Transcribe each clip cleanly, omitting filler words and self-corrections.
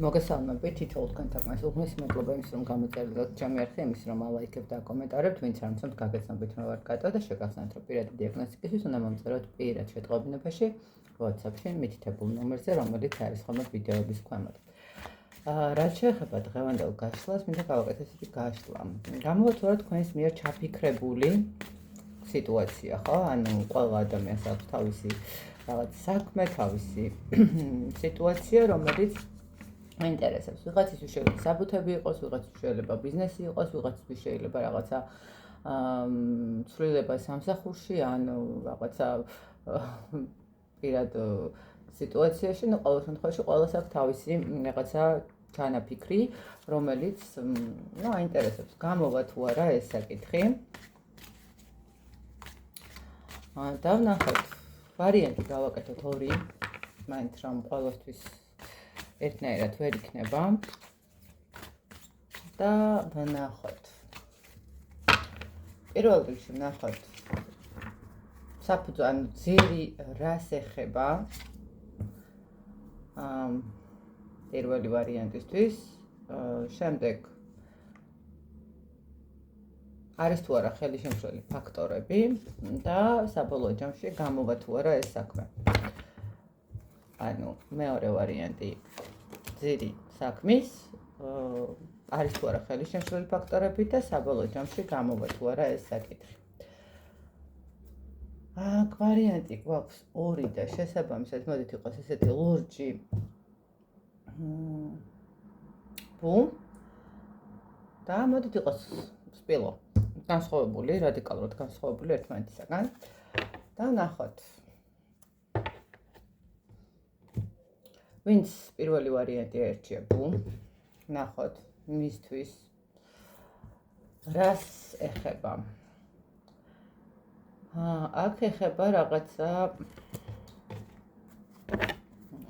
მოგესალმებით, თითოეულ თქვენთან მას უღმის მადლობა იმის რომ გამოწერილოთ ჩემი არხი, იმის რომ ალაიქებთ და აკომენტარებთ, ვინც არ მცნობთ გაგეცნობით რომ ვარ კატო და შეგახსენებთ რომ პირადი დიაგნოსტიკისთვის უნდა მომწეროთ პირად შეტყობინებაში WhatsApp-ში მითითებულ ნომერზე, რომელიც არის ხოლმე ვიდეოების ქვემოთ. რაც შეეხება დღევანდელ გაშლას, მინდა გავაკეთოთ ისეთი გაშლა. გამოვთვალოთ თქვენს მიერ ჩაფიქრებული სიტუაცია, ხო? ანუ ყველა ადამიანს აქვს თავისი რაღაც საქმე, თავისი სიტუაცია, რომელიც ინტერესებს. ვიღაცისთვის შეიძლება საბუთები იყოს, ვიღაცისთვის შეიძლება ბიზნესი იყოს, ვიღაცისთვის შეიძლება რაღაცა ცვლილება სამსახურში, ანუ რაღაცა პირად სიტუაციაში, ну, ყოველ შემთხვევაში ყველას აქვს თავისი რაღაცა ჩანაფიქრი, რომელიც, ну, აინტერესებს. გამოვა თუ არა ეს საკითხი. და ვნახოთ. ვარიანტი გავაკეთოთ ორი, მაინც რომ ყველასთვის ერთნაირად ვერ იქნება და ვნახოთ. პირველ რიგში ვნახოთ საფუძველი, ანუ ძირი რას ეხება პირველი ვარიანტისთვის, შემდეგ არის თუ არა ხელისშემშლელი ფაქტორები და საბოლოო ჯამში გამოვა თუ არა ეს საქმე. ანუ მეორე ვარიანტი ძირი საქმის არის თუ არა ხელისშემშლელი ფაქტორები და საბოლოო ჯამში გამოვა თუ არა ეს საკითხი. აქ ვარიანტი გვაქვს ორი და შესაბამისად მოდით იყოს ესეთი ლურჯი ბუ და მოდით იყოს სპილო განსხვავებული, რადიკალურად განსხვავებული ერთმანეთისაგან და ვნახოთ. ვინც პირველი ვარიანტი აერჩია ბუ, ვნახოთ მისთვის რას ეხება. აქ ეხება რაღაცა,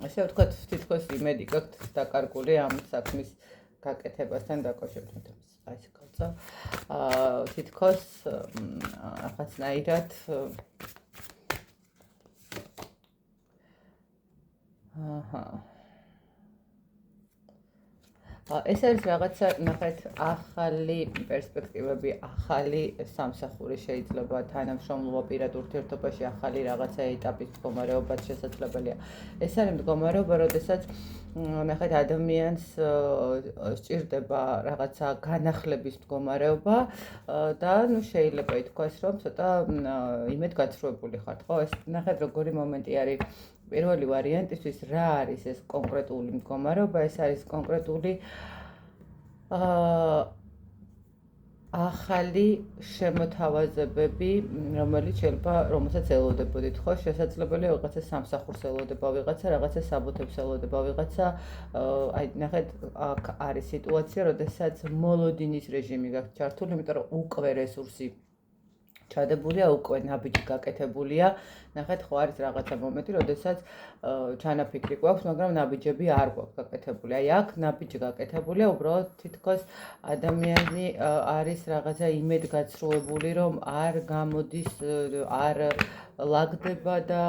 ასე ვთქვათ, თითქოს იმედი გაქვთ დაკარგული ამ საქმის გაკეთებასთან დაკავშირებით. ეს კაცო, თითქოს რაღაცნაირად ეს არის რაღაცა, ნახეთ, ახალი პერსპექტივები, ახალი სამსახური შეიძლება თანამშრომლობა პირად ურთიერთობაში, ახალი რაღაცა ეტაპის მდგომარეობაც შესაძლებელია. ეს არის მდგომარეობა, როდესაც ნახეთ, ადამიანს სჭირდება რაღაცა განახლების მდგომარეობა და ნუ შეიძლება ითქვას, რომ ცოტა იმედგაცრუებული ხართ, ხო? ეს ნახეთ, როგორი მომენტი არის. პირველი ვარიანტისთვის რა არის ეს კონკრეტული მდგომარეობა? ეს არის კონკრეტული ახალი შემოთავაზებები, რომელსაც ელოდებოდით, ხო? შესაძლებელია ვიღაცა სამსახურს ელოდება, ვიღაცა რაღაცა საბუთებს ელოდება, ვიღაცა აი ნახეთ, აქ არის სიტუაცია, როდესაც მოლოდინის რეჟიმი გაქვთ ჩართული, იმიტომ რომ უკვე რესურსი ჩადებულია, უკვე ნაბიჯი გაკეთებულია. ნახეთ, ხო არის რაღაცა მომენტი, როდესაც ჩანაფიქრი გვაქვს, მაგრამ ნაბიჯები არ გვაქვს გაკეთებული. აი აქ ნაბიჯი გაკეთებულია, უბრალოდ თითქოს ადამიანი არის რაღაცა იმედგაცრუებული, რომ არ გამოდის, არ ლაგდება და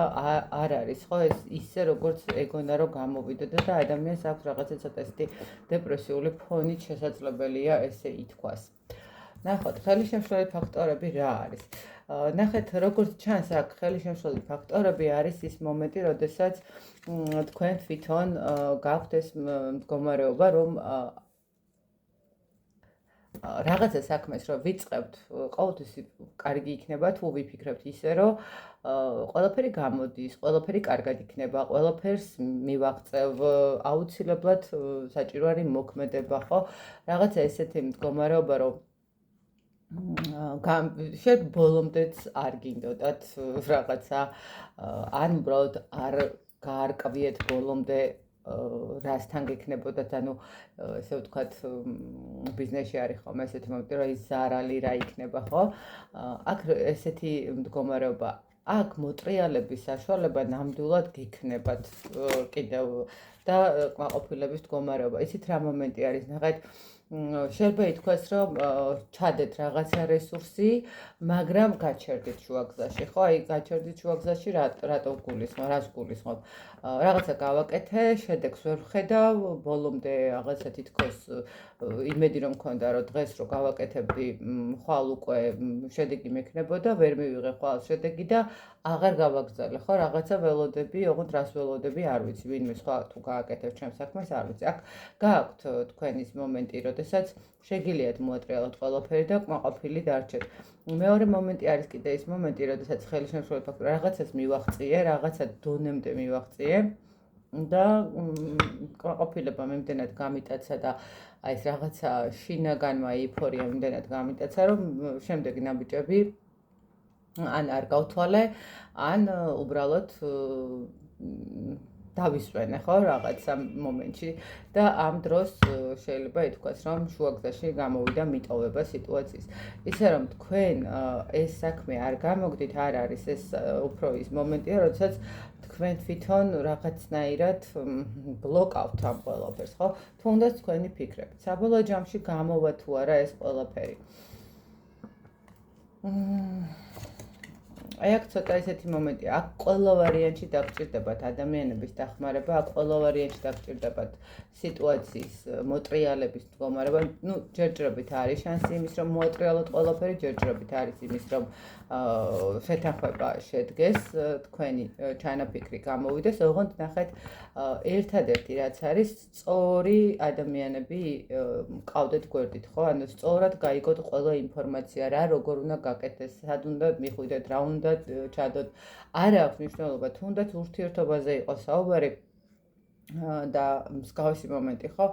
არ არის, ხო, ეს ისე როგორც ეგონა რომ გამოვიდოდა და ადამიანს აქვს რაღაცა ცოტა ისეთი დეპრესიული ფონით შესაძლებელია ესე ითქვას. ნახოთ, ხელისშემშლელი ფაქტორები რა არის? ნახეთ, როგორც ჩანს, აქ ხელისშემშლელი ფაქტორები არის ის მომენტი, როდესაც თქვენ თვითონ გაქვთ ეს მდგომარეობა, რომ რაღაცა საქმეს რომ ვიწყებთ, ყოველთვის კარგი იქნება თუ ვიფიქრებთ ისე, რომ ყველაფერი გამოდის, ყველაფერი კარგად იქნება, ყველაფერს მივაღწევ, აუცილებლად საჭირო არის მოქმედება, ხო? რაღაცა ესეთი მდგომარეობა, რომ შეიძლება ბოლომდეც არ გინდოდათ რაღაცა, ან უბრალოდ არ გაარკვიეთ ბოლომდე რასთან გექნებოდათ, ანუ ესე ვთქვათ, ბიზნესში არის ხოლმე ესეთი მომენტი, რომ ის ზარალი რა იქნება, ხო? აქ ესეთი მდგომარეობა, აქ მოტრიალების საშუალება ნამდვილად გექნებათ კიდევ და კმაყოფილების მდგომარეობა. იცით რა მომენტი არის, ნახეთ, შეიძლება ითქვას, რომ ჩადეთ რაღაცა რესურსი, მაგრამ გაჩერდით შუაგზაში, ხო? აი, გაჩერდით შუაგზაში, რატო გულისხმობ, რას გულისხმობ? რაღაცა გავაკეთე, შედეგს ვერ ვხედავ, ბოლომდე რაღაცა თითქოს იმედი რომ მქონდა, რომ დღეს რო გავაკეთებდი, ხვალ უკვე შედეგი მექნებოდა, ვერ მივიღე ხვალ შედეგი და აღარ გავაგზავნე, ხო? რაღაცა ველოდები, ოღონდ რას ველოდები, არ ვიცი, ვინმე სხვა თუ გააკეთებს ჩემს საქმეს, არ ვიცი. აქ გააქვთ თქვენ ის მომენტი, როდესაც შეგიძლიათ მოატრიალოთ ყველაფერი და კმაყოფილი დარჩეთ. მეორე მომენტი არის კიდე ის მომენტი, როდესაც ხელისმშეწირებელ ფაქტორს რაღაცას მივაღწიე, რაღაცა დონემდე მივაღწიე და კმაყოფილება მიმდენად გამიტაცა და აი ეს რაღაცა შინაგანმა ეიფორია მიმდენად გამიტაცა, რომ შემდეგ ნაბიჯები ან არ გავთვალე, ან უბრალოდ დავისვენე, ხო, რაღაცა მომენტში და ამ დროს შეიძლება ითქვას, რომ შუაგზაში გამოვიდა მიტოვება სიტუაციის. ისე რომ თქვენ ეს საქმე არ გამოგდით, არ არის ეს უფრო ის მომენტია, როდესაც თქვენ თვითონ რაღაცნაირად ბლოკავთ ამ ყველაფერს, ხო? თუნდაც თქვენი ფიქრები. საბოლოო ჯამში გამოვა თუ არა ეს ყველაფერი. აი აქ ცოტა ესეთი მომენტია, აქ ყველა ვარიანტში დაგჭირდებათ ადამიანების დახმარება, აქ ყველა ვარიანტში დაგჭირდებათ სიტუაციის მოტრიალების მდგომარეობა. ნუ ჯერჯერობით არის შანსი იმის, რომ მოატრიალოთ ყველაფერი, ჯერჯერობით არის იმის, რომ შეთანხმება შედგეს, თქვენი ჩანაფიქრი გამოვიდეს, ოღონდ ნახეთ, ერთადერთი რაც არის, სწორი ადამიანები მყავდეთ გვერდით, ხო? ანუ სწორად გაიგოთ ყველა ინფორმაცია, რა როგორ უნდა გაკეთდეს, სად უნდა მიხვიდეთ, რა უნდა ჩადოთ. არ აქვს მნიშვნელობა, თუნდაც ურთიერთობაზე იყოს საუბარი და მსგავსი მომენტი, ხო?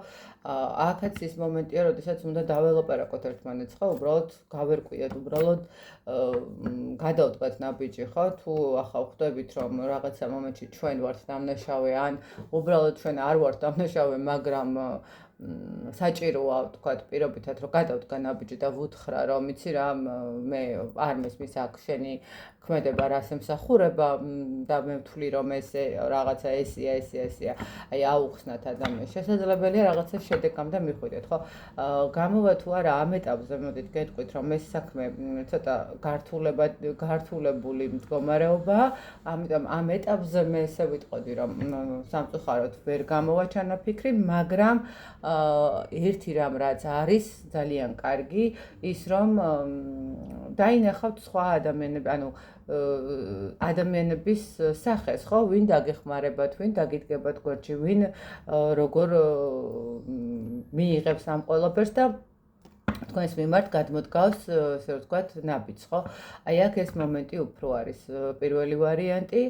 აქაც ის მომენტია, როდესაც უნდა დაველაპარაკოთ ერთმანეთს, ხო? უბრალოდ გავერკვიოთ, უბრალოდ გადავდგათ ნაბიჯი, ხო? თუ ახლა ხვდებით, რომ რაღაცა მომენტში ჩვენ ვართ დამნაშავე, ან უბრალოდ ჩვენ არ ვართ დამნაშავე, მაგრამ საჭიროა, თქვათ, პირობითად, რომ გადავდგა ნაბიჯი და ვუთხრა, რომ იცი რა, მე არ მესმის აქ შენი ქმედება რას ემსახურება და მე ვთვლი, რომ ესე რაღაცა ესია, აი აუხსნათ ადამიანს. შესაძლებელია რაღაცა შედეგამდე მიხვიდეთ, ხო? გამოვა თუ არა ამ ეტაპზე, მოდით გეტყვით, რომ ეს საქმე ცოტა გართულებული მდგომარეობაა, ამიტომ ამ ეტაპზე მე ესე ვიტყოდი, რომ სამწუხაროდ ვერ გამოვა ჩანაფიქრი, მაგრამ ერთი რამ რაც არის ძალიან კარგი, ის რომ დაინახავთ სხვა ადამიანები, ანუ ადამიანების სახეს, ხო, ვინ დაგეხმარებათ, ვინ დაგიდგებათ გვერდში, ვინ როგორ მიიღებს ამ ყველაფერს და თქვენს მიმართ გადმოდგავს, ესე ვთქვათ, ნაბიჯს, ხო? აი აქ ეს მომენტი უფრო არის პირველი ვარიანტი.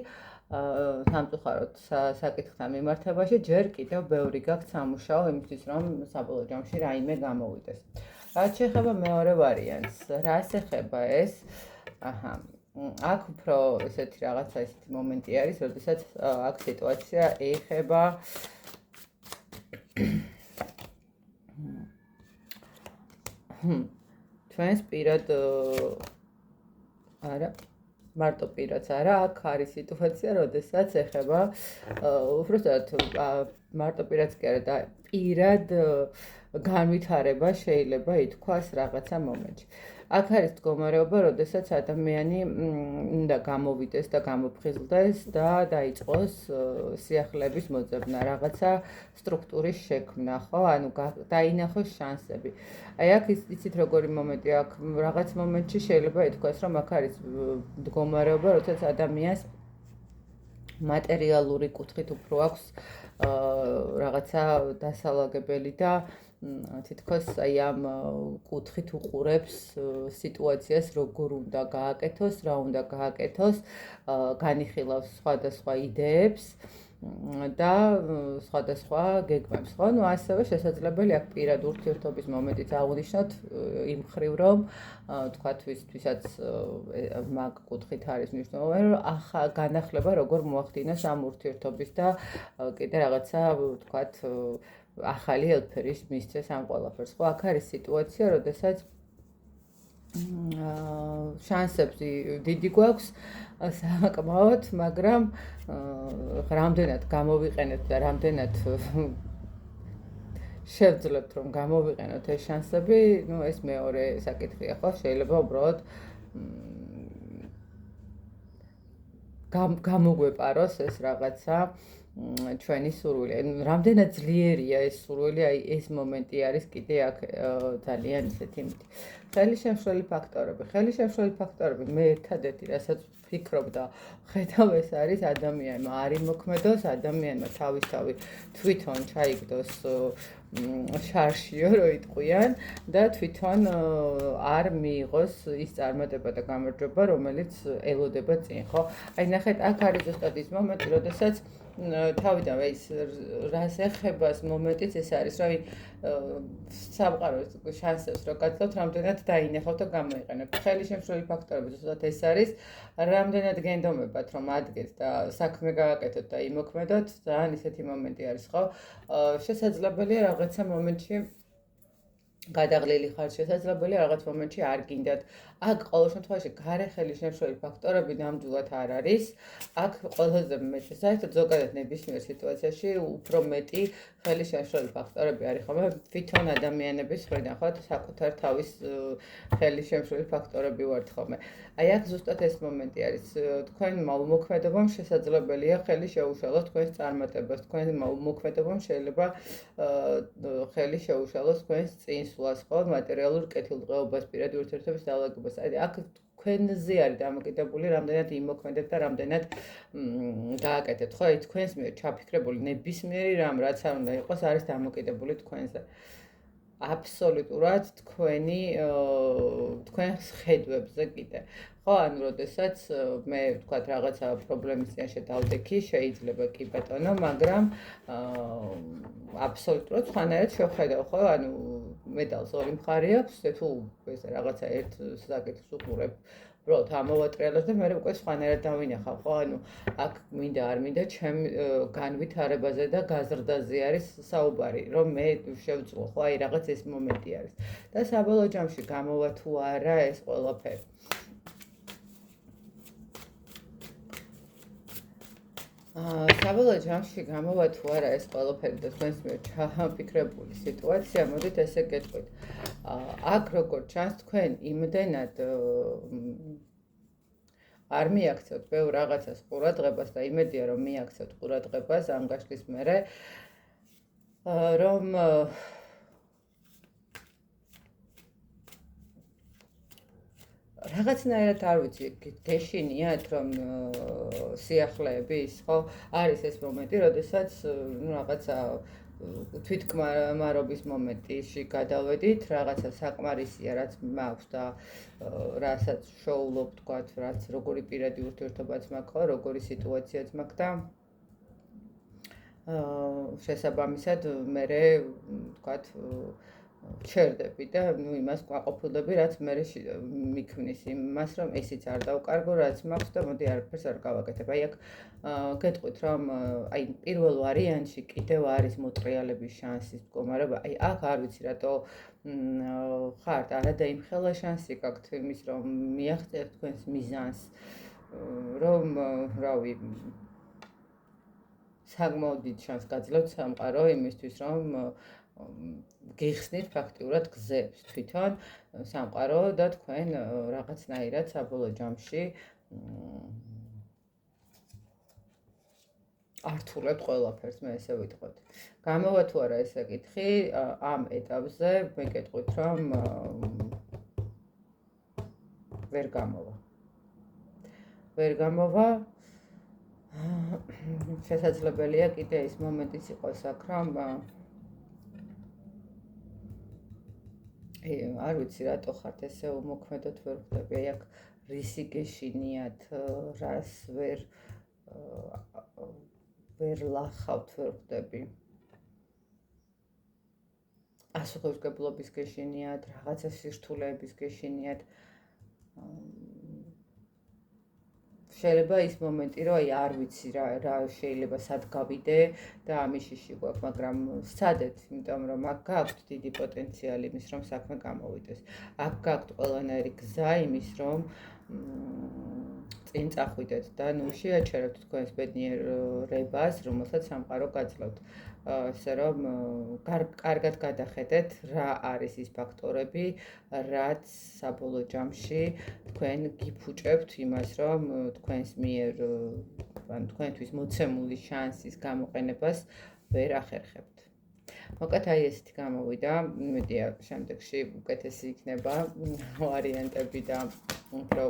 სამწუხაროდ საკითხთან მიმართებაში ჯერ კიდევ ბევრი გაქვთ სამუშაო იმისთვის, რომ საბოლოო ჯამში რაიმე გამოვიდეს. რაც შეეხება მეორე ვარიანტს, რას ეხება ეს? აჰა, აქ უფრო ესეთი რაღაცა ესეთი მომენტი არის, როდესაც აქ სიტუაცია ეხება ჩვენს პირად არა მარტო პირაც არა, აქ არის სიტუაცია, როდესაც ეხება უბრალოდ მარტო პირაც კი არა და პირად განვითარება შეიძლება ითქვას რაღაცა მომენტში. აქ არის მდგომარეობა, როდესაც ადამიანი უნდა გამოვიდეს და გამოფხიზლდეს და დაიწყოს სიახლეების მოძებნა, რაღაცა სტრუქტურის შექმნა, ხო? ანუ დაინახოს შანსები. აი აქ იცით როგორი მომენტია, აქ რაღაც მომენტში შეიძლება ითქვას, რომ აქ არის მდგომარეობა, როდესაც ადამიანს მატერიალური კუთხით უფრო აქვს რაღაცა დასალაგებელი და თითქოს აი ამ კუთხით უყურებს სიტუაციას, როგორ უნდა გააკეთოს, რა უნდა გააკეთოს, განიხილავს სხვადასხვა იდეებს და სხვადასხვა გეგმებს, ხო? ნუ ასევე შესაძლებელი აქ პირად ურთიერთობის მომენტიც აღნიშნოთ იმ მხრივ, რომ თქვათ ვისაც მაგ კუთხით არის მნიშვნელოვანი, რომ განახლება როგორ მოახდინოს ამ ურთიერთობის და კიდე რაღაცა თქვათ ახალი ელფერის მისცეს ამ ყველაფერს, ხო? აქ არის სიტუაცია, როდესაც შანსები დიდი გვაქვს საკმაოდ, მაგრამ რამდენად გამოვიყენებთ და რამდენად შევძლებთ რომ გამოვიყენოთ ეს შანსები, ну ეს მეორე საკითხია ხო, შეიძლება უბრალოდ გამოგვეპაროს ეს რაღაცა ჩვენი სურვილი. რამდენად ძლიერია ეს სურვილი, აი ეს მომენტი არის კიდე აქ ძალიან ისეთი ხელისშემშლელი ფაქტორები. მე ერთადერთი რასაც ვფიქრობ და ხედავ ეს არის ადამიანმა არ იმოქმედოს, ადამიანმა თავისთავად თვითონ ჩაიგდოს შარშიო რო იტყვიან და თვითონ არ მიიღოს ის წარმატება და გამარჯვება, რომელიც ელოდება წინ, ხო? აი ნახეთ, აქ არის ზუსტად ის მომენტი, როდესაც თავიდანვე ის რას ეხება მომენტიც ეს არის, რომ სამყაროს შანსებს რო გაძლევთ, რამდენად დაინახავთ და გამოიყენებთ. ხელისშემშლელი ფაქტორები ზუსტად ეს არის, რამდენად გენდომებათ რომ ადგეთ და საქმე გააკეთოთ და იმოქმედოთ, ძალიან ისეთი მომენტი არის, ხო? შესაძლებელია რაღაცა მომენტში გადაღლილი ხარ, შესაძლებელია რაღაც მომენტში არ გინდათ. აქ ყოველ შემთხვევაში გარე ხელისშემშლელი ფაქტორები ნამდვილად არ არის. აქ ყველაზე მეტი საერთოდ ზოგადად ნებისმიერ სიტუაციაში უფრო მეტი ხელისშემშლელი ფაქტორები არის ხოლმე თვითონ ადამიანების მხრიდან, ხო, საკუთარ თავის ხელისშემშლელი ფაქტორები ვართ ხოლმე. აი აქ ზუსტად ეს მომენტი არის. თქვენ მოქმედებამ შესაძლებელია ხელი შეუშალოს თქვენს წარმატებას, თქვენ მოქმედებამ შეიძლება ხელი შეუშალოს თქვენს წინსვლას, ხო, მატერიალურ კეთილდღეობას, პირადი ურთიერთობის დაალაგებას. აი აქ თქვენზე არის დამოკიდებული, რამდენად იმოქმედეთ და რამდენად გააკეთეთ, ხო? აი თქვენს მიერ ჩაფიქრებული ნებისმიერი რამ, რაც არ უნდა იყოს, არის დამოკიდებული თქვენზე. აბსოლუტურად თქვენს ხედვებზე კიდე. ხო, ანუ როდესაც მე ვთქვათ რაღაცა პრობლემის წინაშე დავდექი, შეიძლება კი ბატონო, მაგრამ აბსოლუტურად სხვანაირად შევხედავ, ხო? ანუ მეტალს ორი მხარე აქვს, თუ ეს რაღაცა ერთ საკითხს უყურებ, უბრალოდ ამოვატრიალებ და მე უკვე სხვანაირად დავინახავ, ხო? ანუ აქ მინდა არ მინდა ჩემ განვითარებაზე და გაზრდაზე არის საუბარი, რომ მე შევძლო, ხო? აი რაღაც ეს მომენტი არის. და საბოლოო ჯამში გამოვა თუ არა ეს ყველაფერი. საბოლოო ჯამში გამოვა თუ არა ეს ყველაფერი და თქვენს მიერ ჩაფიქრებული სიტუაცია, მოდით ესე გეტყვით. აქ როგორც ჩანს, თქვენ იმდენად არ მიაქცევთ ბევრ რაღაცას ყურადღებას და იმედია რომ მიაქცევთ ყურადღებას ამ გაშლის მერე, რომ რაღაცნაირად არ ვიცი, გეშინიათ რომ სიახლეების, ხო, არის ეს მომენტი, როდესაც რაღაცა თვითკმარობის მომენტში გადავედით, რაღაცა საკმარისია, რაც მაქვს და რასაც შოულობ, თქვათ, რაც როგორი პირადი ურთიერთობაც მაქვს, ხო, როგორი სიტუაციაც მაქვს და შესაბამისად მე თქვათ ჩერდები და იმას გვაყოფილდები, რაც მე მიქმნის იმას, რომ ესიც არ დავკარგო, რაც მაქვს და მოდი არაფერს არ გავაკეთებ. აი აქ გეტყვით, რომ აი პირველ ვარიანტში კიდევ არის მოტრიალების შანსის მდგომარეობა. აი აქ არ ვიცი რატო ხართ, არადა იმხელა შანსი გაქვთ იმის, რომ მიაღწიოთ თქვენს მიზანს, რომ რავი საკმაოდ დიდ შანსს გაძლევთ სამყარო იმისთვის, რომ გიხსნით ფაქტიურად გზებს თვითონ სამყარო და თქვენ რაღაცნაირად საბოლოო ჯამში ართულებთ ყველაფერს, მე ესე ვიტყვით. გამოვა თუ არა ეს საკითხი ამ ეტაპზე, მე გეტყვით, რომ ვერ გამოვა. შესაძლებელია კიდე ის მომენტიც იყოს აქ, რომ არ ვიცი რატო ხართ ესე უმოქმედოთ ვერ ხვდები. აი აქ რისი გეშინიათ, რას ვერ ლახავთ ვერ ხვდები. პასუხისმგებლობის გეშინიათ, რაღაცა სირთულეების გეშინიათ. შეიძლება ის მომენტი, რომ აი არ ვიცი რა შეიძლება სად გავიდე და ამის შიში გვაქვს, მაგრამ სცადეთ, იმიტომ რომ აქ გაქვთ დიდი პოტენციალი იმის, რომ საქმე გამოვიდეს. აქ გაქვთ ყველანაირი გზა იმის, რომ წინ წახვიდეთ და ნუ შეაჩერებთ თქვენს ბედნიერ რებას, რომელსაც სამყარო გაძლევთ. ასე რომ კარგად გადახედეთ რა არის ის ფაქტორები, რაც საბოლოო ჯამში თქვენ გიფუჭებთ იმას, რომ თქვენს მიერ ან თქვენთვის მოცემული შანსის გამოყენებას ვერ ახერხებთ. მოკლედ აი ესეთი გამოვიდა, იმედია შემდეგში უკეთესი იქნება ვარიანტები და უფრო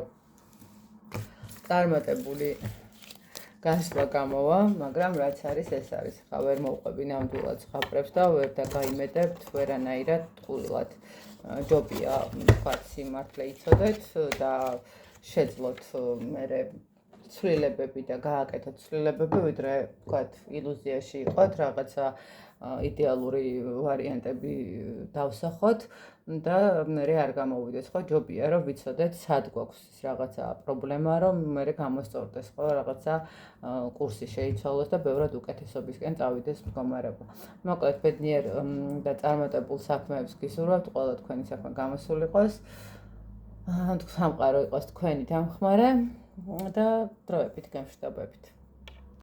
წარმატებული გასვლა გამოვა, მაგრამ რაც არის ეს არის. ხა ვერ მოვყვები ნამდვილად ზღაპრებს და ვერ დაგაიმედებთ ვერანაირად ტყუილად. ჯობია თქვათ სიმართლე იცოდეთ და შეძლოთ მერე ცვლილებები და გააკეთოთ ცვლილებები, ვიდრე თქვათ ილუზიაში იყოთ, რაღაცა იდეალური ვარიანტები დავსახოთ და მერე არ გამოვიდეს, ხო, ჯობია რომ ვიცოდეთ სად გვაქვს ის რაღაცა პრობლემა, რომ მერე გამოსწორდეს, ხო, რაღაცა კურსი შეიცვალოს და ბევრად უკეთესობისკენ წავიდეს მდგომარეობა. მოკლედ ბედნიერ და წარმატებულ საქმეებს გისურვებთ, ყველა თქვენი საქმე გამოსული იყოს. სამყარო იყოს თქვენი დამხმარე და დროებით გემშვიდობებით.